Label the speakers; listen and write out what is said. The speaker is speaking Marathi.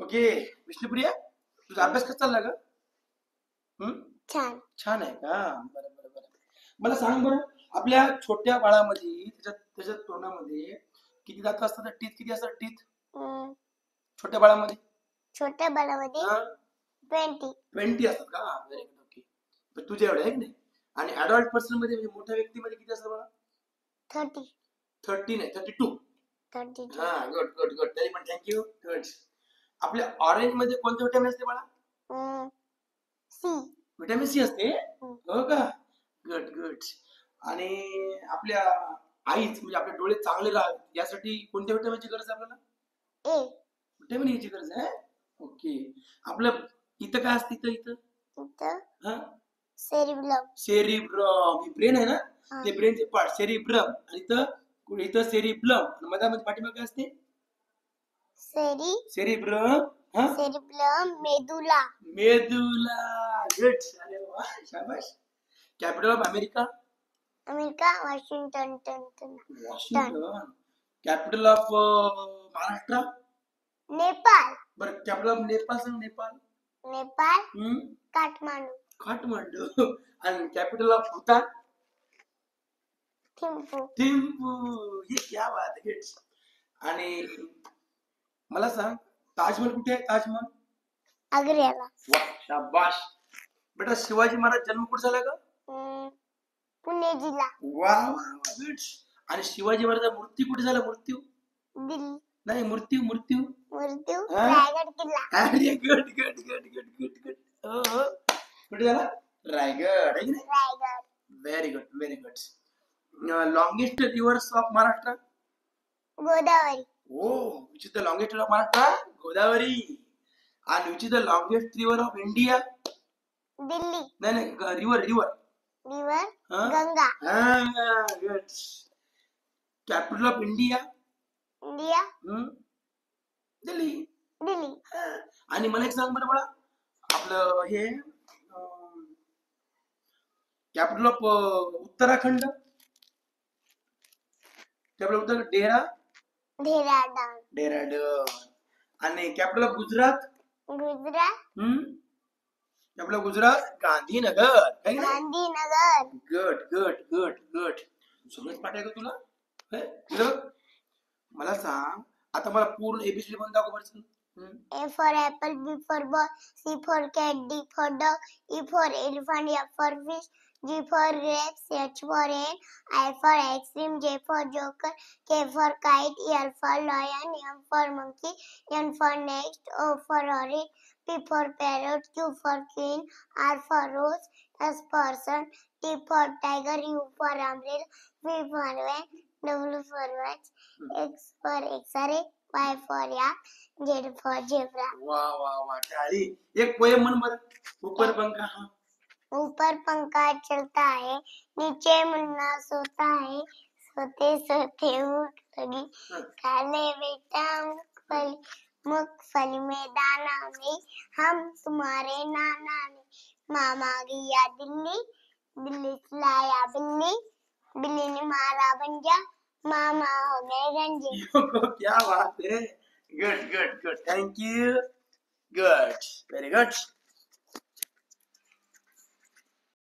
Speaker 1: ओके विष्णुप्रिया, तुझा अभ्यास कसा चालला ग?
Speaker 2: छान.
Speaker 1: छान आहे का? बरं बरं बरं. मला सांग बरं, आपल्या छोट्या बाळामध्ये त्याच्या तोंडामध्ये किती दात असतात? टीथ किती असतात? टीथ
Speaker 2: हम्म,
Speaker 1: छोट्या बाळामध्ये
Speaker 2: छोट्या बाळामध्ये 20.
Speaker 1: 20 असतात का? Very good. ओके, पण तुझ्या एवढे आहे की नाही? आणि अडल्ट पर्सन मध्ये म्हणजे मोठ्या व्यक्तीमध्ये किती असतात बाळा?
Speaker 2: 30.
Speaker 1: 30 नाही, 32.
Speaker 2: 32.
Speaker 1: हा, गुड गुड गुड, तरी पण थँक्यू. गुड. आपल्या ऑरेंज मध्ये कोणते विटॅमिन असते बाळा?
Speaker 2: सी.
Speaker 1: विटॅमिन सी असते. हो का? Good good. आणि आपल्या आईच म्हणजे आपले डोळे चांगले राहावे यासाठी कोणत्या विटॅमिनची गरज आहे आपल्याला?
Speaker 2: ए.
Speaker 1: विटॅमिन ए ची गरज आहे. ओके. आपलं इथं काय असतं? इथं
Speaker 2: इथं
Speaker 1: हा,
Speaker 2: सेरिब्रम.
Speaker 1: सेरिब्रम. ही ब्रेन आहे ना,
Speaker 2: हा.
Speaker 1: ते ब्रेनचे पार्ट सेरिब्रम. आणि इथं सेरिब्लम. मध्ये पाठीमागे काय असते? सेरिब्रम. हा,
Speaker 2: सेरिब्रम मेदुला.
Speaker 1: मेदुला. गुड. अरे वा, शाबाश. Capital of America?
Speaker 2: America Washington.
Speaker 1: Washington. Capital of Maharashtra?
Speaker 2: Nepal.
Speaker 1: बरं, कॅपिटल ऑफ नेपाळ सांग.
Speaker 2: नेपाळ काठमांडू.
Speaker 1: काठमांडू. आणि कॅपिटल ऑफ भूतान? थिम्पू. ये क्या बात है. आणि मला सांग, ताजमहल कुठे आहे? ताजमहल
Speaker 2: आग्र्याला.
Speaker 1: वा, शाबाश. बेटा, शिवाजी महाराज जन्म कुठे झाला का?
Speaker 2: पुणे जिल्हा.
Speaker 1: वा वा वा, गुड. आणि शिवाजी महाराज मृत्यू कुठे झाला?
Speaker 2: दिल्ली.
Speaker 1: नाही, मृत्यू
Speaker 2: रायगड किल्ला.
Speaker 1: अरे good good good good good good. हो, कुठे झाला? रायगड आहे की नाही?
Speaker 2: Raigad.
Speaker 1: Very good. Longest rivers of Maharashtra?
Speaker 2: Godavari.
Speaker 1: हो, which is the longest river of Maharashtra? Godavari. आणि which is the longest river of India?
Speaker 2: Delhi.
Speaker 1: नाही, river
Speaker 2: Ganga.
Speaker 1: Good. Capital of India? Delhi. आणि मला एक सांग बरं बाळा, आपलं हे capital of Uttarakhand? Capital of Dehradun. आणि capital of Gujarat? Capital of Gujarat Gandhinagar. Good. सगळंच पाठ आहे का तुला? मला सांग, आता मला पूर्ण एबीसीडी म्हणून दाखव बरं.
Speaker 2: A for apple, B for ball, C for cat, D for dog, E for elephant, F for fish, G for grapes, H for hen, I for ice cream, J for joker, K for kite, L for lion, M for monkey, N for next, O for orange, P for parrot, Q for queen, R for rose, S for sun, T for tiger, U for umbrella, V for van, W for watch, X for X-ray, Y for yak, Z for zebra.
Speaker 1: वाह टाळी. एक पोएम म्हण बरं. ऊपर
Speaker 2: पंखा चलता है, नीचे मुन्ना सोता है, सोते उठ लगी, खाने बेटा मूंगफली में दाना में, हम तुम्हारे नाना ने, मामा गया दिल्ली लाया बिल्ली ने मारा बंजा, मामा हो गए गंजे.
Speaker 1: क्या बात है. Good. Thank you. Good. Very good.